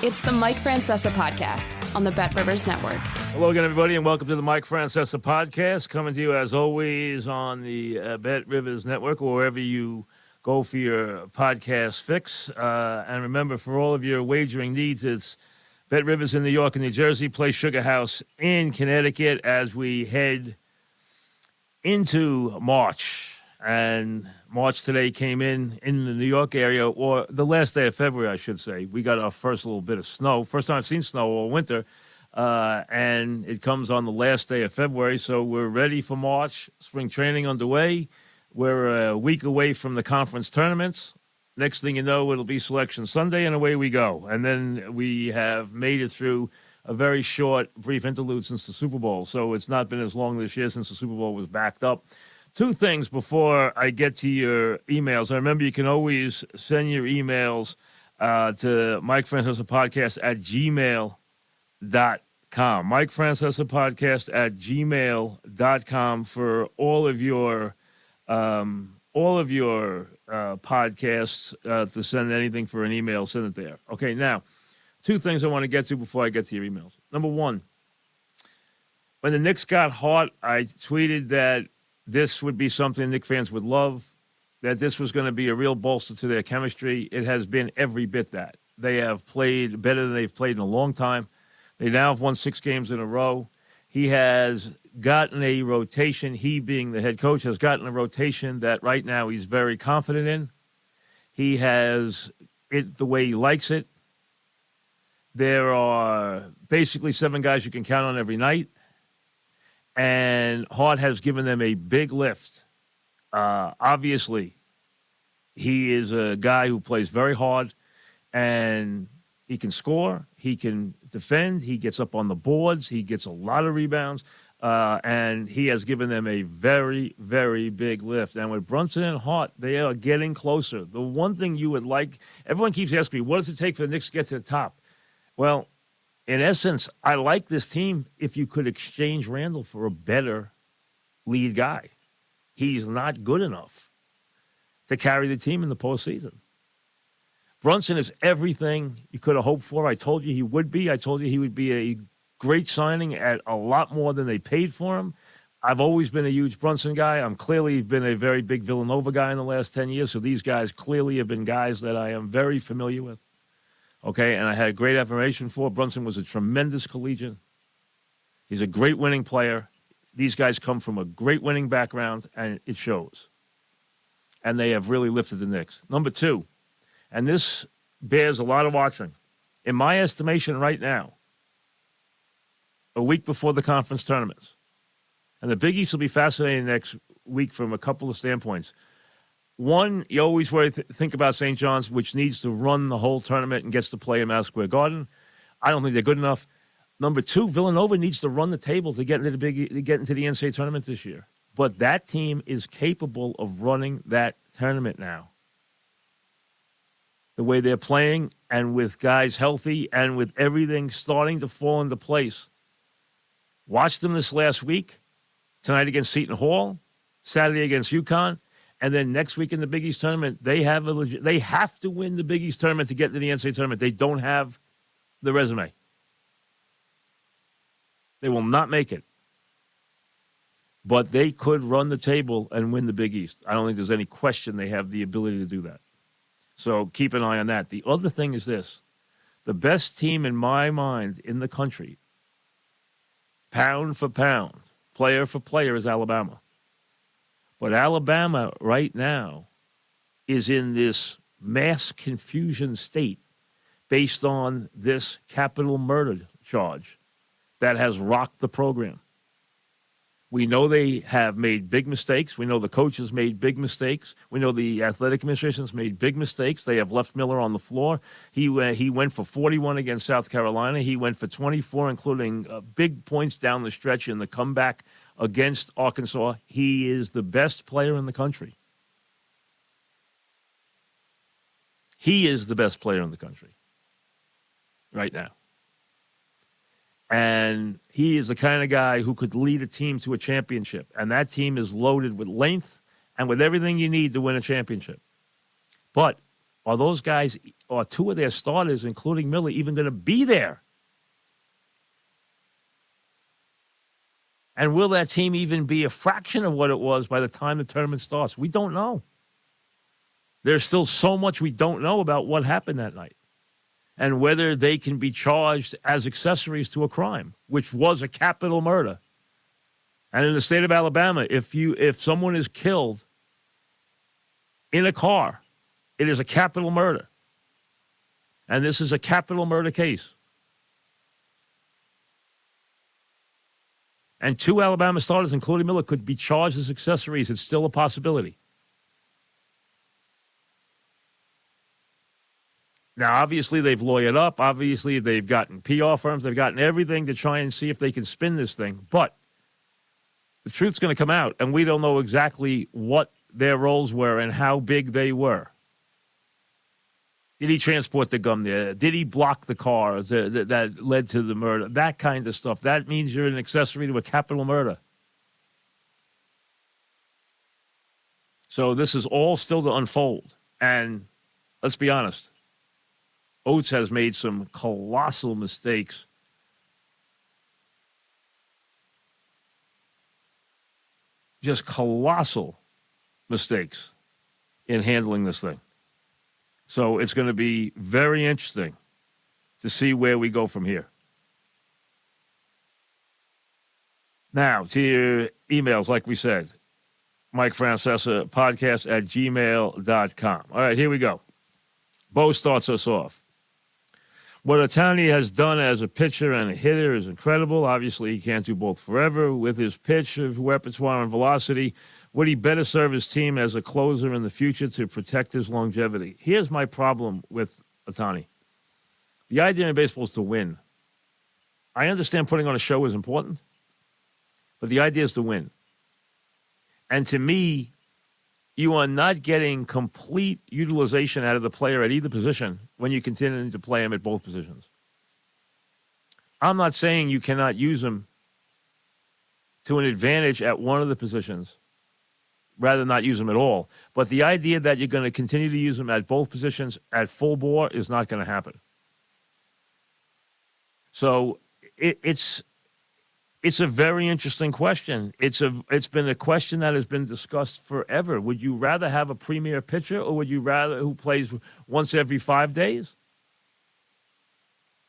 It's the Mike Francesa podcast on the Bet Rivers Network. Hello again, everybody, and welcome to the Mike Francesa podcast, coming to you, as always, on the Bet Rivers Network, or wherever you go for your podcast fix. And remember, for all of your wagering needs, it's Bet Rivers in New York and New Jersey, play Sugar House in Connecticut as we head into March. And March today came in the New York area, or the last day of February, I should say. We got our first little bit of snow. First time I've seen snow all winter. And it comes on the last day of February, so we're ready for March. Spring training underway. We're a week away from the conference tournaments. Next thing you know, it'll be Selection Sunday, and away we go. And then we have made it through a very short, brief interlude since the Super Bowl. So it's not been as long this year since the Super Bowl was backed up. Two things before I get to your emails. I remember you can always send your emails to Mike Francesa Podcast at gmail.com. Mike Francesa Podcast at gmail.com for all of your podcasts. To send anything for an email, send it there. Okay, now, two things I want to get to before I get to your emails. Number one, when the Knicks got Hart, I tweeted that this would be something Knicks fans would love, that this was going to be a real bolster to their chemistry. It has been every bit that. They have played better than they've played in a long time. They now have won 6 games in a row. He has gotten a rotation, he being the head coach, has gotten a rotation that right now he's very confident in. He has it the way he likes it. There are basically 7 guys you can count on every night. And Hart has given them a big lift. Obviously, he is a guy who plays very hard, and he can score, he can defend, he gets up on the boards, he gets a lot of rebounds, and he has given them a very, very big lift. And with Brunson and Hart, they are getting closer. The one thing you would like, everyone keeps asking me, what does it take for the Knicks to get to the top? Well, in essence, I like this team if you could exchange Randall for a better lead guy. He's not good enough to carry the team in the postseason. Brunson is everything you could have hoped for. I told you he would be. I told you he would be a great signing at a lot more than they paid for him. I've always been a huge Brunson guy. I'm clearly been a very big Villanova guy in the last 10 years, so these guys clearly have been guys that I am very familiar with. Okay, and I had great admiration for. Brunson was a tremendous collegian. He's a great winning player. These guys come from a great winning background, and it shows. And they have really lifted the Knicks. Number two, and this bears a lot of watching. In my estimation right now, a week before the conference tournaments, and the Big East will be fascinating next week from a couple of standpoints. One, you always think about St. John's, which needs to run the whole tournament and gets to play in Madison Square Garden. I don't think they're good enough. Number two, Villanova needs to run the table to get into the NCAA tournament this year. But that team is capable of running that tournament now. The way they're playing, and with guys healthy, and with everything starting to fall into place. Watched them this last week, tonight against Seton Hall, Saturday against UConn. And then next week in the Big East tournament, they have to win the Big East tournament to get to the NCAA tournament. They don't have the resume. They will not make it. But they could run the table and win the Big East. I don't think there's any question they have the ability to do that. So keep an eye on that. The other thing is this. The best team in my mind in the country, pound for pound, player for player, is Alabama. But Alabama right now is in this mass confusion state based on this capital murder charge that has rocked the program. We know they have made big mistakes. We know the coaches made big mistakes. We know the athletic administration's made big mistakes. They have left Miller on the floor. He went for 41 against South Carolina. He went for 24, including big points down the stretch in the comeback against Arkansas. He is the best player in the country. He is the best player in the country right now. And he is the kind of guy who could lead a team to a championship. And that team is loaded with length and with everything you need to win a championship. But are those guys or two of their starters, including Miller, even going to be there? And will that team even be a fraction of what it was by the time the tournament starts? We don't know. There's still so much we don't know about what happened that night and whether they can be charged as accessories to a crime, which was a capital murder. And in the state of Alabama, if someone is killed in a car, it is a capital murder. And this is a capital murder case. And two Alabama starters, including Miller, could be charged as accessories. It's still a possibility. Now, obviously, they've lawyered up. Obviously, they've gotten PR firms. They've gotten everything to try and see if they can spin this thing. But the truth's going to come out, and we don't know exactly what their roles were and how big they were. Did he transport the gun there? Did he block the car that led to the murder? That kind of stuff. That means you're an accessory to a capital murder. So this is all still to unfold. And let's be honest. Oates has made some colossal mistakes. Just colossal mistakes in handling this thing. So it's going to be very interesting to see where we go from here. Now, to your emails, like we said, Mike Francesa, podcast at gmail.com. All right, here we go. Bo starts us off. What Ohtani has done as a pitcher and a hitter is incredible. Obviously, he can't do both forever. With his pitch of repertoire and velocity, would he better serve his team as a closer in the future to protect his longevity? Here's my problem with Ohtani. The idea in baseball is to win. I understand putting on a show is important, but the idea is to win. And to me, you are not getting complete utilization out of the player at either position when you continue to play him at both positions. I'm not saying you cannot use him to an advantage at one of the positions, rather than not use him at all. But the idea that you're going to continue to use him at both positions at full bore is not going to happen. So it's a very interesting question. It's been a question that has been discussed forever. Would you rather have a premier pitcher, or would you rather who plays once every 5 days?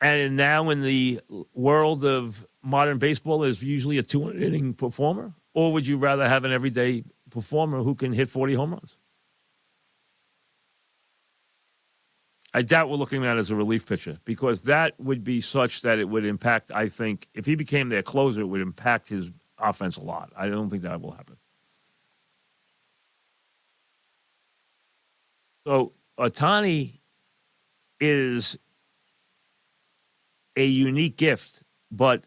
And now in the world of modern baseball is usually a 200-inning performer? Or would you rather have an everyday performer who can hit 40 home runs? I doubt we're looking at it as a relief pitcher, because that would be such that it would impact, I think, if he became their closer, it would impact his offense a lot. I don't think that will happen. So Ohtani is a unique gift, but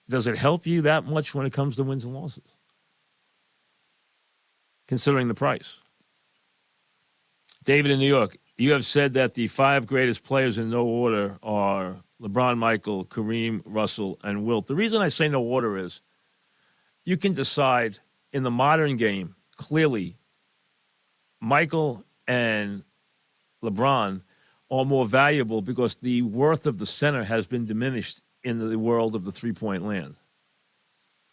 does it help you that much when it comes to wins and losses, considering the price? David in New York, you have said that the 5 greatest players in no order are LeBron, Michael, Kareem, Russell, and Wilt. The reason I say no order is you can decide in the modern game, clearly, Michael and LeBron are more valuable because the worth of the center has been diminished in the world of the three-point land.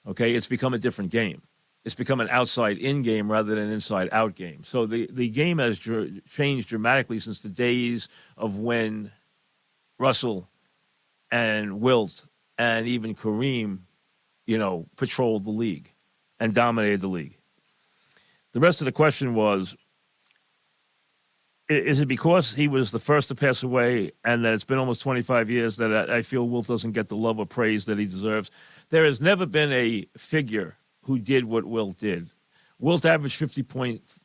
Okay, it's become a different game. It's become an outside-in game rather than an inside-out game. So the game has changed dramatically since the days of when Russell and Wilt and even Kareem, patrolled the league and dominated the league. The rest of the question was, is it because he was the first to pass away and that it's been almost 25 years that I feel Wilt doesn't get the love or praise that he deserves? There has never been a figure who did what Wilt did. Wilt averaged 50 points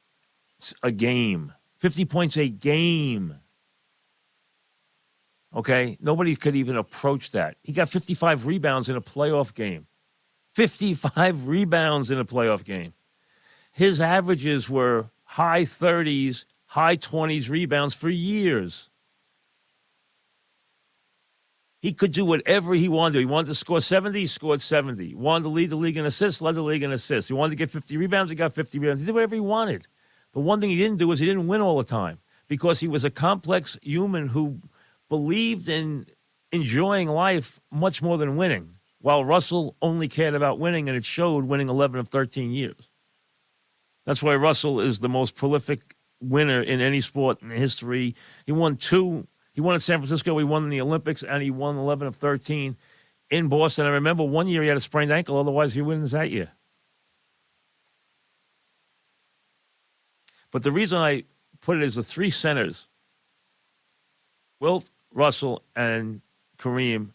a game. 50 points a game. Okay? Nobody could even approach that. He got 55 rebounds in a playoff game. 55 rebounds in a playoff game. His averages were high 30s, high 20s rebounds for years. He could do whatever he wanted to. He wanted to score 70, he scored 70. He wanted to lead the league in assists, led the league in assists. He wanted to get 50 rebounds, he got 50 rebounds. He did whatever he wanted. The one thing he didn't do was he didn't win all the time because he was a complex human who believed in enjoying life much more than winning, while Russell only cared about winning, and it showed winning 11 of 13 years. That's why Russell is the most prolific winner in any sport in history. He won 2. He won in San Francisco, he won in the Olympics, and he won 11 of 13 in Boston. I remember one year he had a sprained ankle, otherwise he wins that year. But the reason I put it as the 3 centers, Wilt, Russell, and Kareem,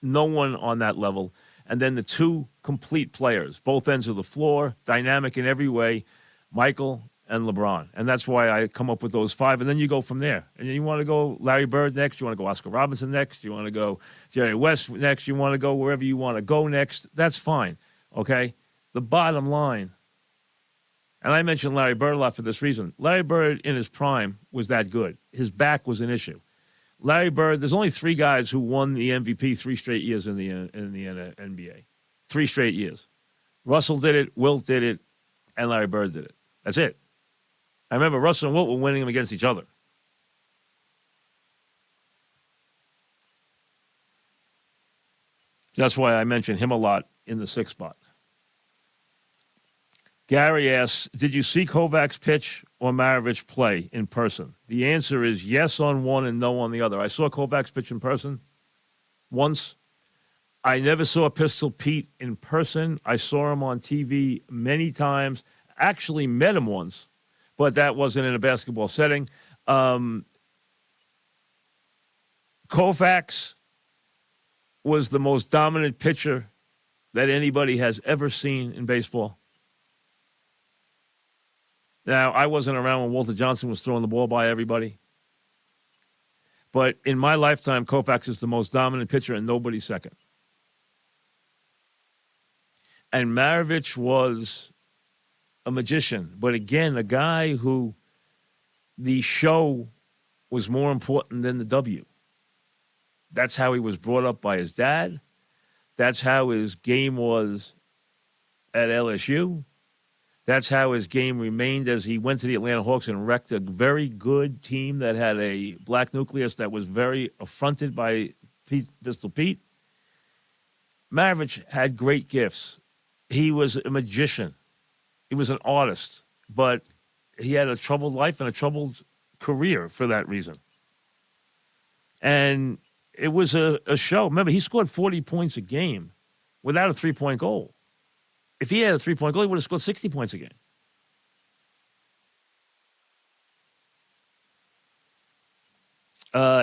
no one on that level. And then the 2 complete players, both ends of the floor, dynamic in every way, Michael and LeBron. And that's why I come up with those 5. And then you go from there. And you want to go Larry Bird next. You want to go Oscar Robertson next. You want to go Jerry West next. You want to go wherever you want to go next. That's fine. Okay? The bottom line, and I mentioned Larry Bird a lot for this reason. Larry Bird in his prime was that good. His back was an issue. Larry Bird, there's only 3 guys who won the MVP 3 straight years in the NBA. 3 straight years. Russell did it, Wilt did it, and Larry Bird did it. That's it. I remember Russell and Wilt were winning them against each other. That's why I mentioned him a lot in the 6th spot. Gary asks, did you see Kovac's pitch or Maravich play in person? The answer is yes on one and no on the other. I saw Kovac's pitch in person once. I never saw Pistol Pete in person. I saw him on TV many times. Actually met him once, but that wasn't in a basketball setting. Koufax was the most dominant pitcher that anybody has ever seen in baseball. Now, I wasn't around when Walter Johnson was throwing the ball by everybody. But in my lifetime, Koufax is the most dominant pitcher and nobody's second. And Maravich was a magician. But again, a guy who the show was more important than the W. That's how he was brought up by his dad. That's how his game was at LSU. That's how his game remained as he went to the Atlanta Hawks and wrecked a very good team that had a black nucleus that was very affronted by Pistol Pete. Maravich had great gifts. He was a magician. He was an artist, but he had a troubled life and a troubled career for that reason. And it was a show. Remember, he scored 40 points a game without a three-point goal. If he had a three-point goal, he would have scored 60 points a game.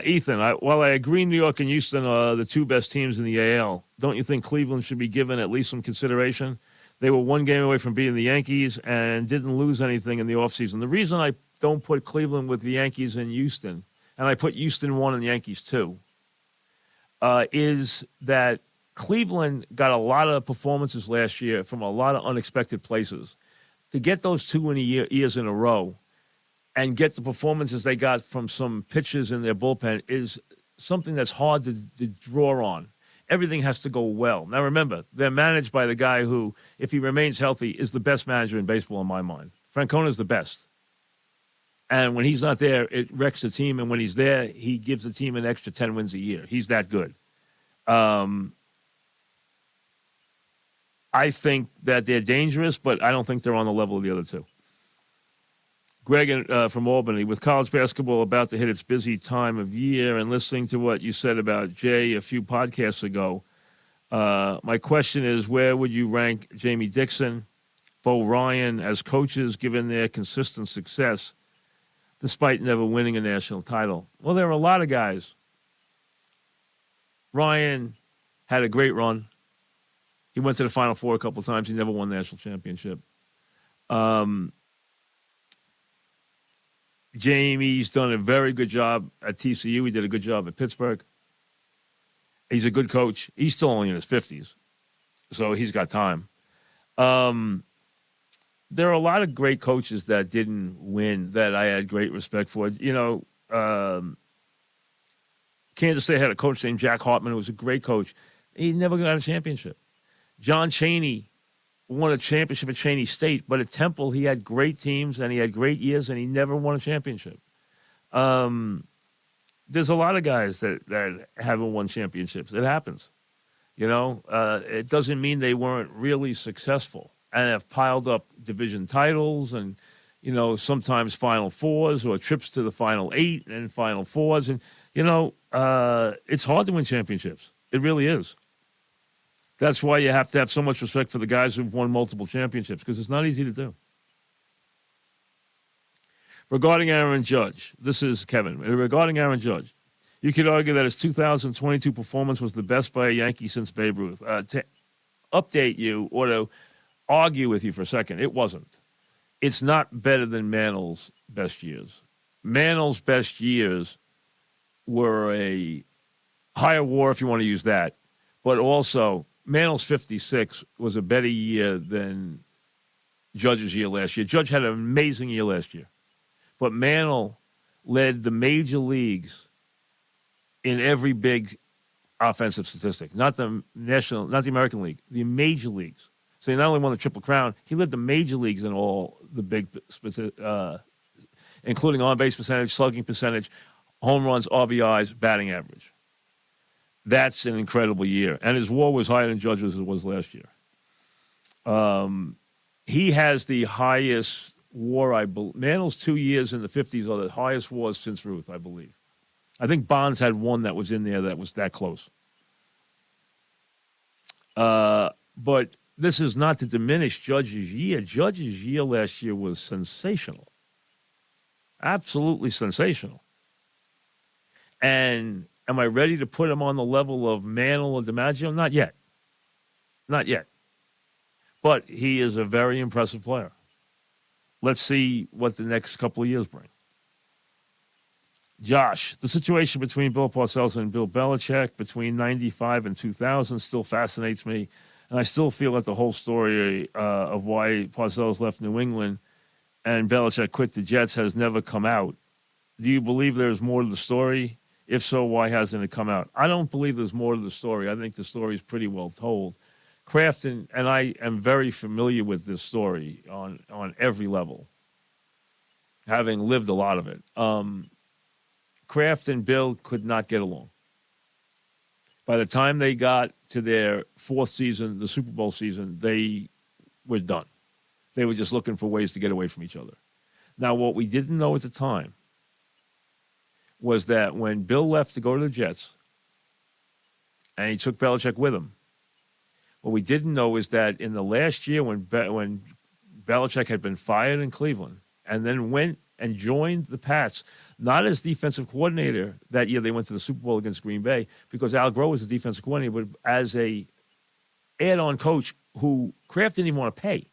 Ethan, while I agree New York and Houston are the 2 best teams in the AL, don't you think Cleveland should be given at least some consideration? They were 1 game away from beating the Yankees and didn't lose anything in the offseason. The reason I don't put Cleveland with the Yankees and Houston, and I put Houston 1 and the Yankees 2, is that Cleveland got a lot of performances last year from a lot of unexpected places. To get those 2 years in a row and get the performances they got from some pitchers in their bullpen is something that's hard to draw on. Everything has to go well. Now, remember, they're managed by the guy who, if he remains healthy, is the best manager in baseball in my mind. Francona's the best. And when he's not there, it wrecks the team. And when he's there, he gives the team an extra 10 wins a year. He's that good. I think that they're dangerous, but I don't think they're on the level of the other 2. Greg from Albany, with college basketball about to hit its busy time of year and listening to what you said about Jay a few podcasts ago, my question is, where would you rank Jamie Dixon, Bo Ryan as coaches given their consistent success despite never winning a national title? Well, there are a lot of guys. Ryan had a great run. He went to the Final Four a couple of times. He never won the national championship. Jamie's done a very good job at TCU. He did a good job at Pittsburgh. He's a good coach. He's still only in his 50s, so he's got time. There are a lot of great coaches that didn't win that I had great respect for. You know, Kansas State had a coach named Jack Hartman who was a great coach. He never got a championship. John Chaney won a championship at Chaney State, but at Temple he had great teams and he had great years and he never won a championship. There's a lot of guys that haven't won championships. It happens. It doesn't mean they weren't really successful and have piled up division titles and, sometimes Final Fours or trips to the Final Eight and Final Fours. And, it's hard to win championships. It really is. That's why you have to have so much respect for the guys who've won multiple championships, because it's not easy to do. Regarding Aaron Judge, this is Kevin. Regarding Aaron Judge, you could argue that his 2022 performance was the best by a Yankee since Babe Ruth. To update you or to argue with you for a second, it wasn't. It's not better than Mantle's best years. Mantle's best years were a higher WAR, if you want to use that, but also Mantle's 56 was a better year than Judge's year last year. Judge had an amazing year last year. But Mantle led the major leagues in every big offensive statistic, not the American League, the major leagues. So he not only won the Triple Crown, he led the major leagues in all the big, including on-base percentage, slugging percentage, home runs, RBIs, batting average. That's an incredible year. And his WAR was higher than Judge's as it was last year. He has the highest WAR, I believe. Mantle's 2 years in the 50s are the highest WARs since Ruth, I believe. I think Bonds had one that was in there that was that close. But this is not to diminish Judge's year. Judge's year last year was sensational. Absolutely sensational. And am I ready to put him on the level of Mantle or DiMaggio? Not yet. Not yet. But he is a very impressive player. Let's see what the next couple of years bring. Josh, the situation between Bill Parcells and Bill Belichick between 95 and 2000 still fascinates me. And I still feel that the whole story of why Parcells left New England and Belichick quit the Jets has never come out. Do you believe there's more to the story? If so, why hasn't it come out? I don't believe there's more to the story. I think the story is pretty well told. Kraft and I am very familiar with this story on every level, having lived a lot of it. Kraft and Bill could not get along. By the time they got to their fourth season, the Super Bowl season, they were done. They were just looking for ways to get away from each other. Now, what we didn't know at the time was that when Bill left to go to the Jets, and he took Belichick with him, what we didn't know is that in the last year when Belichick had been fired in Cleveland and then went and joined the Pats, not as defensive coordinator that year they went to the Super Bowl against Green Bay because Al Groh was the defensive coordinator, but as a add-on coach who Kraft didn't even want to pay,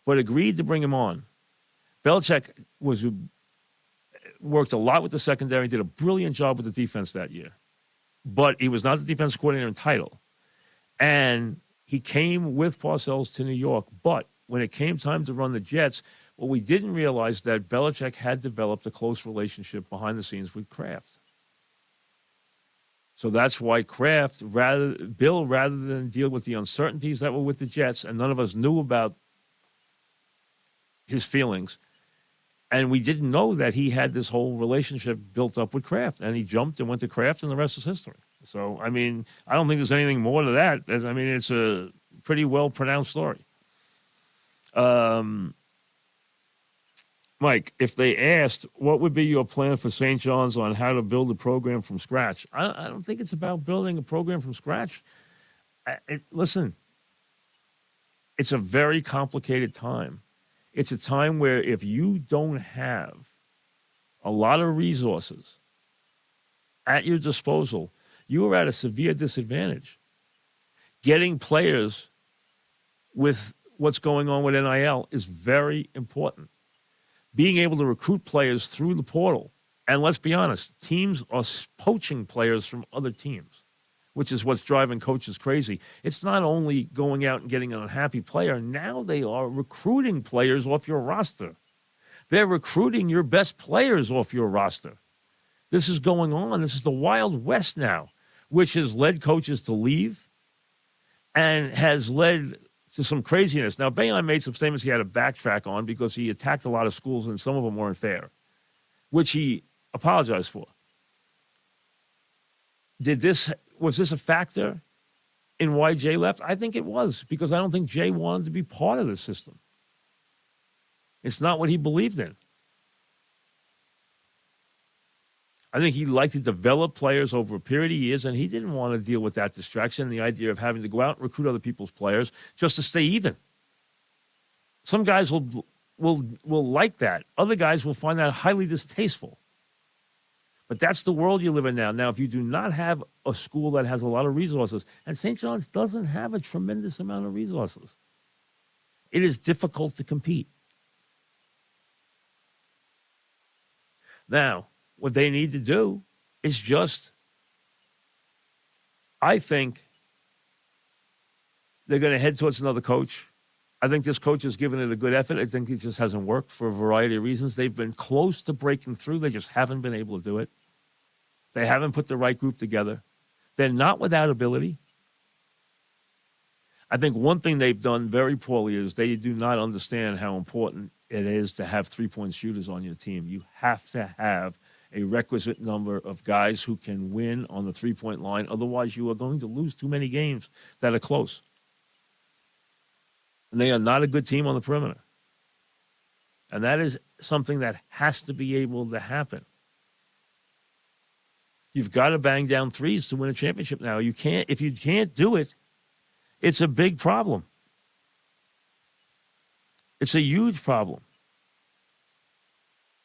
but agreed to bring him on. Belichick worked a lot with the secondary, did a brilliant job with the defense that year, but he was not the defensive coordinator in title. And he came with Parcells to New York. But when it came time to run the Jets, what we didn't realize that Belichick had developed a close relationship behind the scenes with Kraft. So that's why Bill, rather than deal with the uncertainties that were with the Jets, and none of us knew about his feelings, and we didn't know that he had this whole relationship built up with Kraft, and he jumped and went to Kraft, and the rest is history. So, I mean, I don't think there's anything more to that. I mean, it's a pretty well-pronounced story. Mike, if they asked, what would be your plan for St. John's on how to build a program from scratch? I don't think it's about building a program from scratch. Listen, it's a very complicated time. It's a time where if you don't have a lot of resources at your disposal, you are at a severe disadvantage. Getting players with what's going on with NIL is very important. Being able to recruit players through the portal. And let's be honest, teams are poaching players from other teams, which is what's driving coaches crazy. It's not only going out and getting an unhappy player. Now they are recruiting players off your roster. They're recruiting your best players off your roster. This is going on. This is the Wild West now, which has led coaches to leave and has led to some craziness. Now, Boeheim made some statements he had to backtrack on because he attacked a lot of schools and some of them weren't fair. which he apologized for. Was this a factor in why Jay left? I think it was, because I don't think Jay wanted to be part of the system. It's not what he believed in. I think he liked to develop players over a period of years, and he didn't want to deal with that distraction, the idea of having to go out and recruit other people's players just to stay even. Some guys will like that. Other guys will find that highly distasteful. But that's the world you live in now. Now, if you do not have a school that has a lot of resources, and St. John's doesn't have a tremendous amount of resources, it is difficult to compete. Now, what they need to do is just, I think they're going to head towards another coach. I think this coach has given it a good effort. I think it just hasn't worked for a variety of reasons. They've been close to breaking through. They just haven't been able to do it. They haven't put the right group together. They're not without ability. I think one thing they've done very poorly is they do not understand how important it is to have three-point shooters on your team. You have to have a requisite number of guys who can win on the three-point line. Otherwise, you are going to lose too many games that are close. And they are not a good team on the perimeter. And that is something that has to be able to happen. You've got to bang down threes to win a championship now. If you can't do it, it's a big problem. It's a huge problem.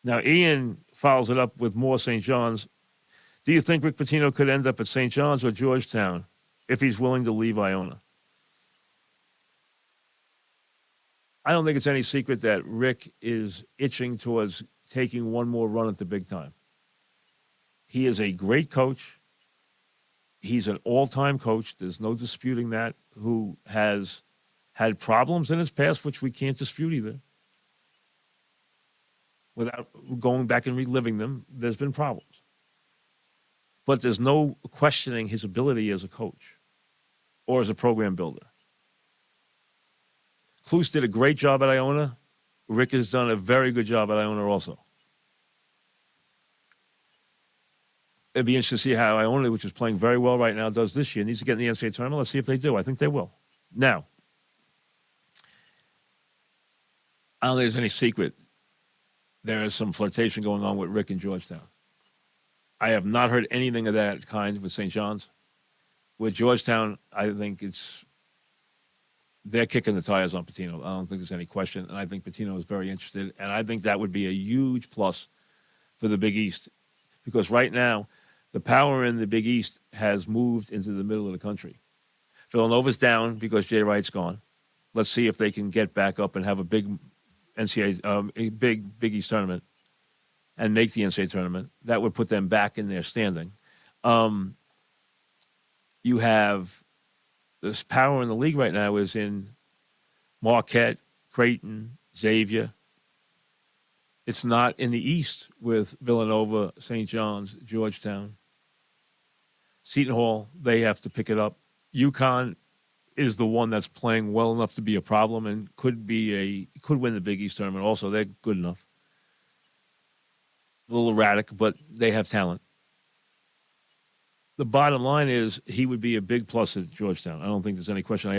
Now, Ian follows it up with more St. John's. Do you think Rick Pitino could end up at St. John's or Georgetown if he's willing to leave Iona? I don't think it's any secret that Rick is itching towards taking one more run at the big time. He is a great coach. He's an all-time coach. There's no disputing that, who has had problems in his past, which we can't dispute either. Without going back and reliving them, there's been problems. But there's no questioning his ability as a coach or as a program builder. Klus did a great job at Iona. Rick has done a very good job at Iona also. It'd be interesting to see how Iona, which is playing very well right now, does this year. Needs to get in the NCAA tournament. Let's see if they do. I think they will. Now, I don't think there's any secret. There is some flirtation going on with Rick in Georgetown. I have not heard anything of that kind with St. John's. With Georgetown, I think they're kicking the tires on Pitino. I don't think there's any question. And I think Pitino is very interested. And I think that would be a huge plus for the Big East. Because right now, the power in the Big East has moved into the middle of the country. Villanova's down because Jay Wright's gone. Let's see if they can get back up and have a big NCAA, a big East tournament and make the NCAA tournament. That would put them back in their standing. You have this power in the league right now is in Marquette, Creighton, Xavier. It's not in the East with Villanova, St. John's, Georgetown. Seton Hall, they have to pick it up. UConn is the one that's playing well enough to be a problem and could win the Big East tournament also. They're good enough. A little erratic, but they have talent. The bottom line is he would be a big plus at Georgetown. I don't think there's any question.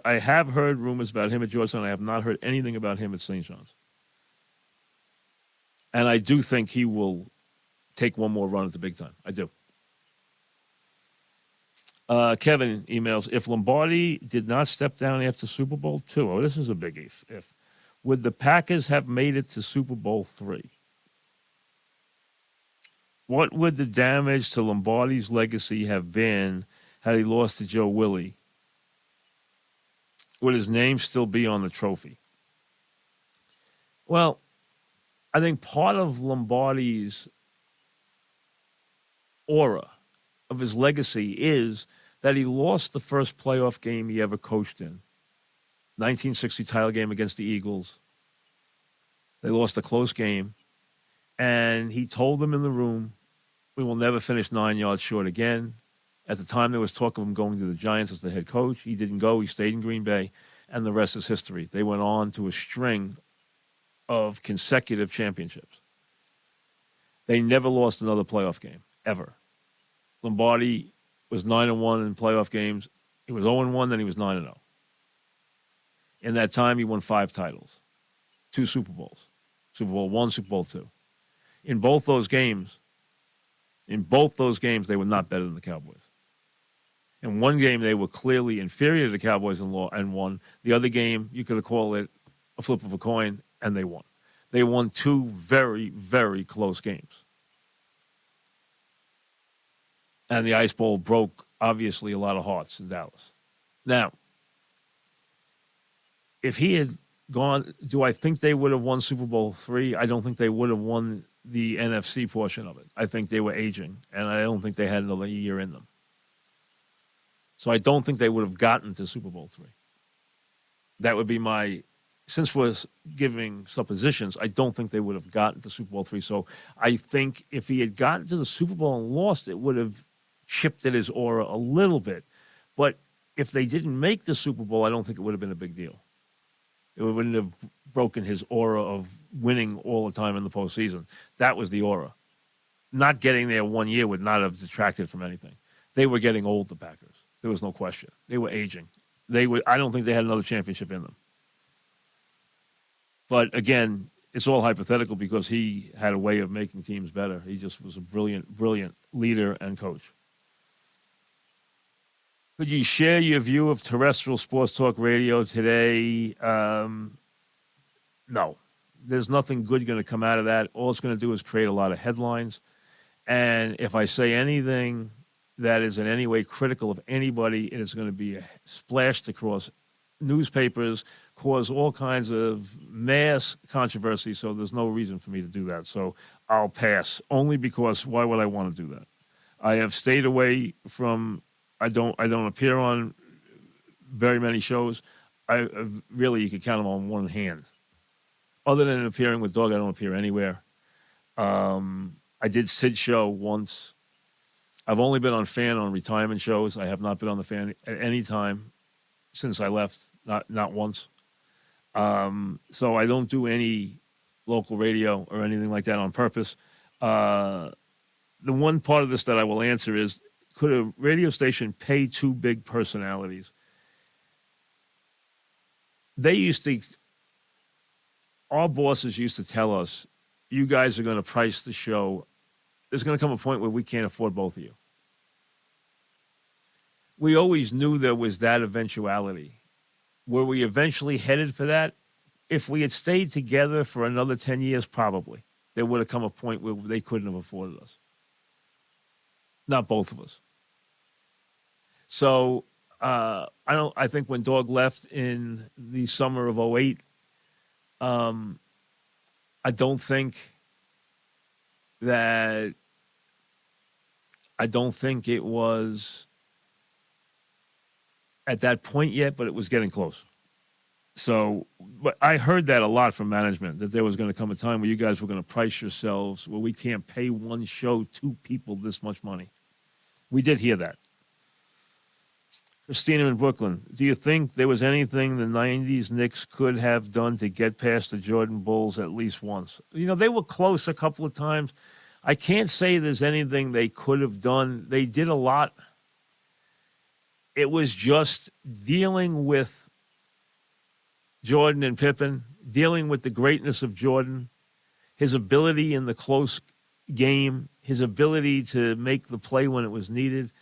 I have heard rumors about him at Georgetown. I have not heard anything about him at St. John's. And I do think he will take one more run at the big time. I do. Kevin emails, if Lombardi did not step down after Super Bowl II, this is a big if, would the Packers have made it to Super Bowl III? What would the damage to Lombardi's legacy have been had he lost to Joe Willie? Would his name still be on the trophy? Well, I think part of Lombardi's aura of his legacy is that he lost the first playoff game he ever coached in. 1960 title game against the Eagles. They lost a close game. And he told them in the room, we will never finish 9 yards short again. At the time, there was talk of him going to the Giants as the head coach. He didn't go. He stayed in Green Bay. And the rest is history. They went on to a string of consecutive championships. They never lost another playoff game, ever. Lombardi was 9-1 in playoff games. He was 0-1, then he was 9-0. In that time, he won 5 titles, 2 Super Bowls, Super Bowl I, Super Bowl II. In both those games, they were not better than the Cowboys. In one game, they were clearly inferior to the Cowboys and won. The other game, you could have called it a flip of a coin, and they won. They won 2 very, very close games. And the Ice Bowl broke, obviously, a lot of hearts in Dallas. Now, if he had gone, do I think they would have won Super Bowl III? I don't think they would have won the NFC portion of it. I think they were aging, and I don't think they had another year in them. So I don't think they would have gotten to Super Bowl III. That would be my, since we're giving suppositions, I don't think they would have gotten to Super Bowl III. So I think if he had gotten to the Super Bowl and lost, it would have chipped at his aura a little bit. But if they didn't make the Super Bowl, I don't think it would have been a big deal. It wouldn't have broken his aura of winning all the time in the postseason. That was the aura. Not getting there 1 year would not have detracted from anything. They were getting old, the Packers. There was no question. They were aging. I don't think they had another championship in them. But again, it's all hypothetical because he had a way of making teams better. He just was a brilliant, brilliant leader and coach. Could you share your view of terrestrial sports talk radio today? No. There's nothing good going to come out of that. All it's going to do is create a lot of headlines. And if I say anything that is in any way critical of anybody, it is going to be splashed across newspapers, cause all kinds of mass controversy. So there's no reason for me to do that. So I'll pass, only because why would I want to do that? I have stayed away from. I don't appear on very many shows. I really, you could count them on one hand. Other than appearing with Doug, I don't appear anywhere. I did Sid's show once. I've only been on fan on retirement shows. I have not been on the fan at any time since I left, not once. So I don't do any local radio or anything like that on purpose. The one part of this that I will answer is, could a radio station pay 2 big personalities? Our bosses used to tell us, you guys are going to price the show. There's going to come a point where we can't afford both of you. We always knew there was that eventuality. Were we eventually headed for that? If we had stayed together for another 10 years, probably. There would have come a point where they couldn't have afforded us. Not both of us. So I think when Dog left in the summer of 2008, I don't think it was at that point yet, but it was getting close. So, but I heard that a lot from management, that there was going to come a time where you guys were going to price yourselves, where we can't pay one show 2 people this much money. We did hear that. Christina in Brooklyn, do you think there was anything the 90s Knicks could have done to get past the Jordan Bulls at least once? You know, they were close a couple of times. I can't say there's anything they could have done. They did a lot. It was just dealing with Jordan and Pippen, dealing with the greatness of Jordan, his ability in the close game, his ability to make the play when it was needed.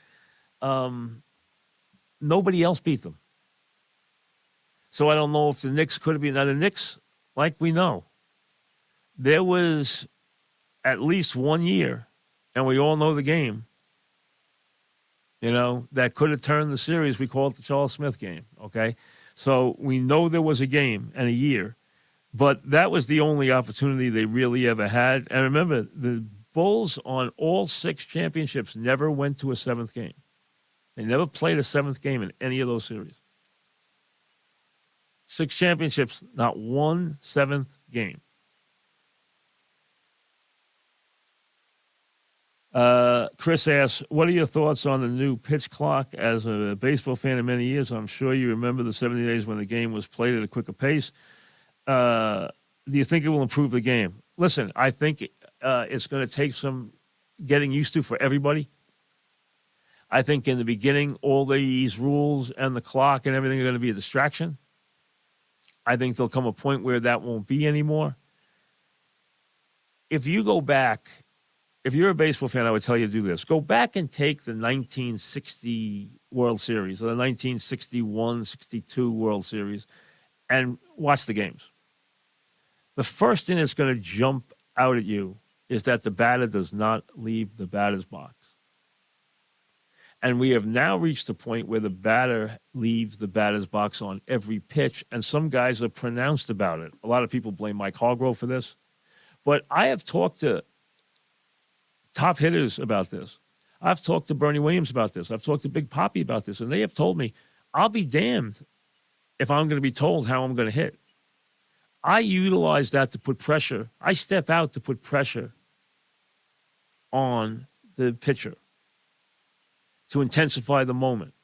Nobody else beat them. So I don't know if the Knicks could have been. Now, the Knicks, like we know, there was at least 1 year, and we all know the game, that could have turned the series. We call it the Charles Smith game, okay? So we know there was a game and a year, but that was the only opportunity they really ever had. And remember, the Bulls on all 6 championships never went to a 7th game. They never played a 7th game in any of those series. 6 championships, not one 7th game. Chris asks, what are your thoughts on the new pitch clock? As a baseball fan of many years, I'm sure you remember the 70 days when the game was played at a quicker pace. Do you think it will improve the game? Listen, I think it's going to take some getting used to for everybody. I think in the beginning, all these rules and the clock and everything are going to be a distraction. I think there'll come a point where that won't be anymore. If you go back, if you're a baseball fan, I would tell you to do this. Go back and take the 1960 World Series or the 1961-62 World Series and watch the games. The first thing that's going to jump out at you is that the batter does not leave the batter's box. And we have now reached the point where the batter leaves the batter's box on every pitch, and some guys are pronounced about it. A lot of people blame Mike Hargrove for this. But I have talked to top hitters about this. I've talked to Bernie Williams about this. I've talked to Big Papi about this, and they have told me, I'll be damned if I'm going to be told how I'm going to hit. I utilize that to put pressure. I step out to put pressure on the pitcher to intensify the moment.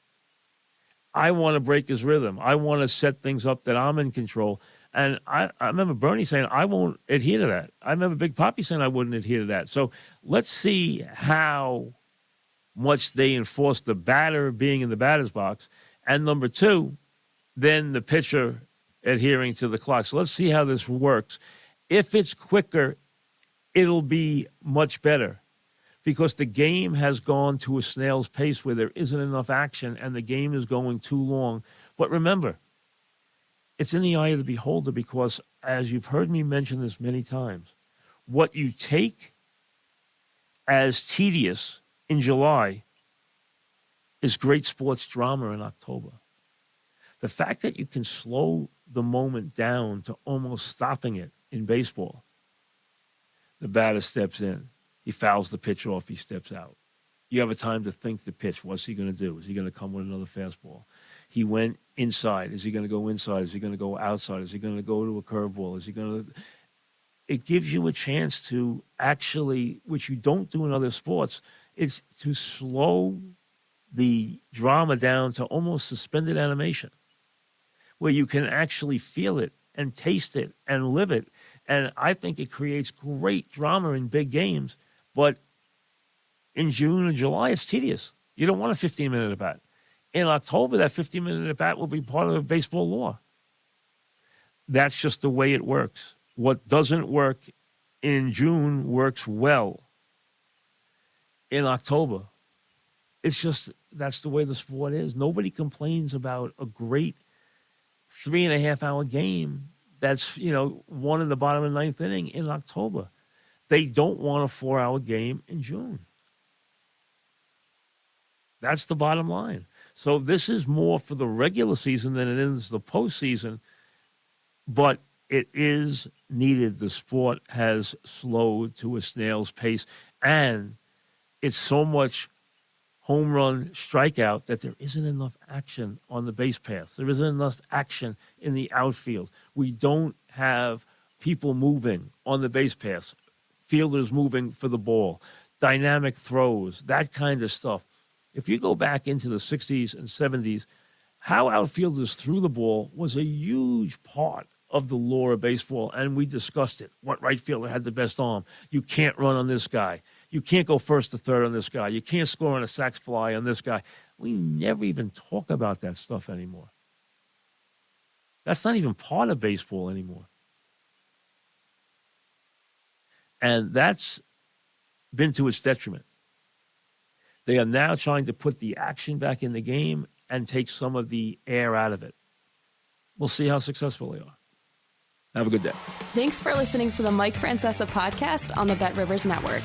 I want to break his rhythm. I want to set things up that I'm in control. And I remember Bernie saying, I won't adhere to that. I remember Big Papi saying I wouldn't adhere to that. So let's see how much they enforce the batter being in the batter's box. And number two, then the pitcher adhering to the clock. So let's see how this works. If it's quicker, it'll be much better because the game has gone to a snail's pace where there isn't enough action and the game is going too long. But remember, it's in the eye of the beholder because, as you've heard me mention this many times, what you take as tedious in July is great sports drama in October. The fact that you can slow the moment down to almost stopping it in baseball, the batter steps in, he fouls the pitch off, he steps out. You have a time to think the pitch. What's he going to do? Is he going to come with another fastball? He went inside. Is he going to go inside? Is he going to go outside? Is he going to go to a curveball? Is he going to... It gives you a chance to actually, which you don't do in other sports, it's to slow the drama down to almost suspended animation, where you can actually feel it and taste it and live it. And I think it creates great drama in big games. But in June and July, it's tedious. You don't want a 15-minute at-bat. In October, that 15-minute at-bat will be part of baseball law. That's just the way it works. What doesn't work in June works well in October. It's just, that's the way the sport is. Nobody complains about a great 3.5-hour game that's, one in the bottom of the ninth inning in October. They don't want a 4-hour game in June. That's the bottom line. So this is more for the regular season than it is the postseason, but it is needed. The sport has slowed to a snail's pace, and it's so much home run strikeout that there isn't enough action on the base paths. There isn't enough action in the outfield. We don't have people moving on the base paths, fielders moving for the ball, dynamic throws, that kind of stuff. If you go back into the 60s and 70s, how outfielders threw the ball was a huge part of the lore of baseball, and we discussed it. What right fielder had the best arm? You can't run on this guy. You can't go first to third on this guy. You can't score on a sac fly on this guy. We never even talk about that stuff anymore. That's not even part of baseball anymore. And that's been to its detriment. They are now trying to put the action back in the game and take some of the air out of it. We'll see how successful they are. Have a good day. Thanks for listening to the Mike Francesa podcast on the Bet Rivers Network.